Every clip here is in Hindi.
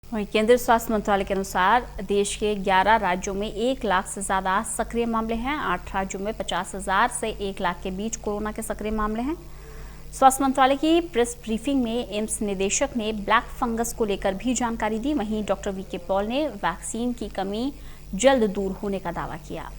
वहीं केंद्रीय स्वास्थ्य मंत्रालय के अनुसार देश के 11 राज्यों में 1 लाख से ज्यादा सक्रिय मामले हैं। 8 राज्यों में 50,000 से 1 लाख के बीच कोरोना के सक्रिय मामले हैं। स्वास्थ्य मंत्रालय की प्रेस ब्रीफिंग में एम्स निदेशक ने ब्लैक फंगस को लेकर भी जानकारी दी। वहीं डॉक्टर वीके पॉल ने वैक्सीन की कमी जल्द दूर होने का दावा किया।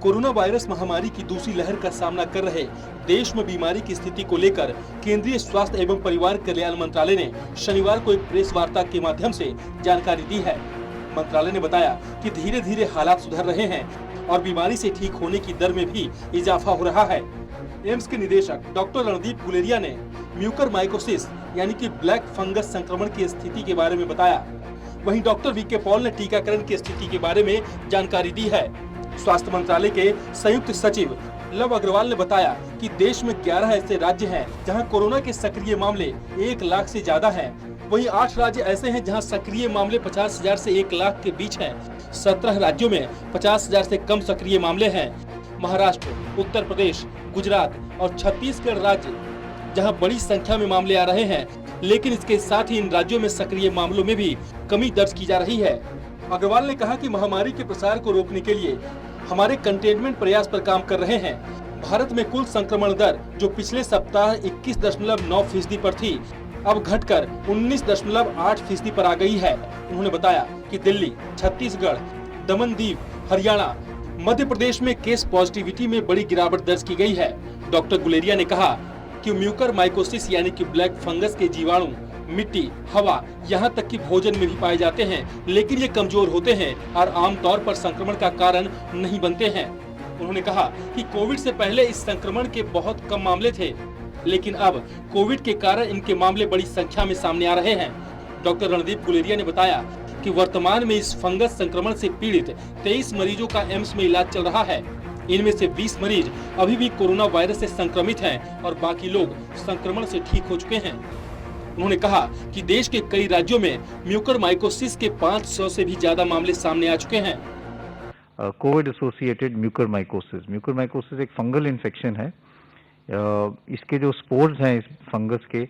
कोरोना वायरस महामारी की दूसरी लहर का सामना कर रहे देश में बीमारी की स्थिति को लेकर केंद्रीय स्वास्थ्य एवं परिवार कल्याण मंत्रालय ने शनिवार को एक प्रेस वार्ता के माध्यम से जानकारी दी है। मंत्रालय ने बताया कि धीरे धीरे हालात सुधर रहे हैं और बीमारी से ठीक होने की दर में भी इजाफा हो रहा है। एम्स के निदेशक डॉक्टर रणदीप गुलेरिया ने म्यूकरमाइकोसिस यानी कि ब्लैक फंगस संक्रमण की स्थिति के बारे में बताया। वहीं डॉक्टर वीके पॉल ने टीकाकरण की स्थिति के बारे में जानकारी दी है। स्वास्थ्य मंत्रालय के संयुक्त सचिव लव अग्रवाल ने बताया कि देश में 11 ऐसे राज्य हैं जहां कोरोना के सक्रिय मामले 1 लाख से ज्यादा हैं। वहीं 8 राज्य ऐसे हैं जहां सक्रिय मामले 50,000 से 1 लाख के बीच हैं। 17 राज्यों में 50,000 से कम सक्रिय मामले हैं। महाराष्ट्र, उत्तर प्रदेश, गुजरात और छत्तीसगढ़ राज्य जहां बड़ी संख्या में मामले आ रहे हैं, लेकिन इसके साथ ही इन राज्यों में सक्रिय मामलों में भी कमी दर्ज की जा रही है। अग्रवाल ने कहा कि महामारी के प्रसार को रोकने के लिए हमारे कंटेनमेंट प्रयास पर काम कर रहे हैं। भारत में कुल संक्रमण दर जो पिछले सप्ताह 21.9% पर थी, अब घटकर 19.8% पर आ गई है। उन्होंने बताया कि दिल्ली, छत्तीसगढ़, दमन दीव, हरियाणा, मध्य प्रदेश में केस पॉजिटिविटी में बड़ी गिरावट दर्ज की गई है। डॉक्टर गुलेरिया ने कहा कि म्यूकरमाइकोसिस यानी कि ब्लैक फंगस के जीवाणु मिट्टी, हवा, यहाँ तक कि भोजन में भी पाए जाते हैं, लेकिन ये कमजोर होते हैं और आमतौर पर संक्रमण का कारण नहीं बनते हैं। उन्होंने कहा कि कोविड से पहले इस संक्रमण के बहुत कम मामले थे, लेकिन अब कोविड के कारण इनके मामले बड़ी संख्या में सामने आ रहे हैं। डॉक्टर रणदीप गुलेरिया ने बताया कि वर्तमान में इस फंगस संक्रमण से पीड़ित 23 मरीजों का एम्स में इलाज चल रहा है। इनमें से 20 मरीज अभी भी कोरोना वायरस से संक्रमित हैं और बाकी लोग संक्रमण से ठीक हो चुके हैं। उन्होंने कहा कि देश के कई राज्यों में म्यूकरमाइकोसिस के 500 से भी ज्यादा मामले सामने आ चुके हैं। कोविड एसोसिएटेड म्यूकरमाइकोसिस एक फंगल इन्फेक्शन है। इसके जो स्पोर्स हैं इस फंगस के,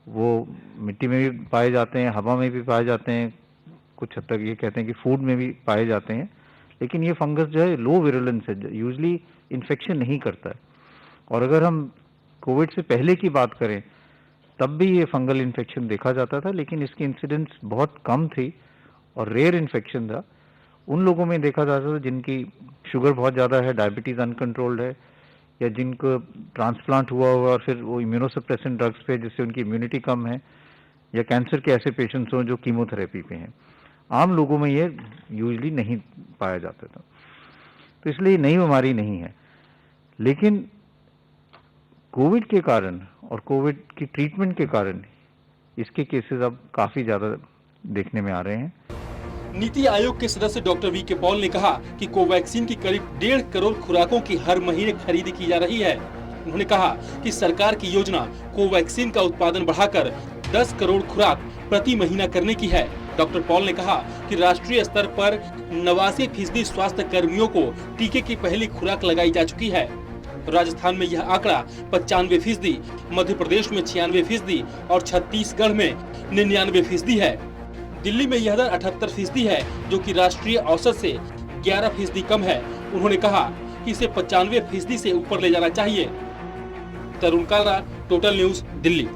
वो मिट्टी में भी पाए जाते हैं, हवा में भी पाए जाते हैं, कुछ हद तक ये कहते हैं कि फूड में भी पाए जाते हैं। लेकिन ये फंगस जो है लो विरुलेंस है, यूजली इन्फेक्शन नहीं करता है। और अगर हम कोविड से पहले की बात करें तब भी ये फंगल इन्फेक्शन देखा जाता था, लेकिन इसकी इंसिडेंस बहुत कम थी और रेयर इन्फेक्शन था। उन लोगों में देखा जाता था जिनकी शुगर बहुत ज़्यादा है, डायबिटीज़ अनकंट्रोल्ड है, या जिनको ट्रांसप्लांट हुआ और फिर वो इम्यूनोसप्रेसेंट ड्रग्स पे जिससे उनकी इम्यूनिटी कम है, या कैंसर के ऐसे पेशेंट्स हों जो कीमोथेरेपी पे हैं। आम लोगों में ये यूजली नहीं पाया जाता था, तो इसलिए नई बीमारी नहीं है। लेकिन कोविड के कारण और कोविड की ट्रीटमेंट के कारण इसके केसेस अब काफी ज्यादा देखने में आ रहे हैं। नीति आयोग के सदस्य डॉक्टर वीके पॉल ने कहा कि कोवैक्सीन की करीब 1.5 करोड़ खुराकों की हर महीने खरीदी की जा रही है। उन्होंने कहा कि सरकार की योजना कोवैक्सीन का उत्पादन बढ़ाकर 10 करोड़ खुराक प्रति महीना करने की है। डॉक्टर पॉल ने कहा कि राष्ट्रीय स्तर पर 89% स्वास्थ्य कर्मियों को टीके की पहली खुराक लगाई जा चुकी है। राजस्थान में यह आंकड़ा 95%, मध्य प्रदेश में 96% और छत्तीसगढ़ में 99% है। दिल्ली में यह दर 78% है, जो कि राष्ट्रीय औसत से 11% कम है। उन्होंने कहा कि इसे 95% से ऊपर ले जाना चाहिए। तरुण कालरा, टोटल न्यूज, दिल्ली।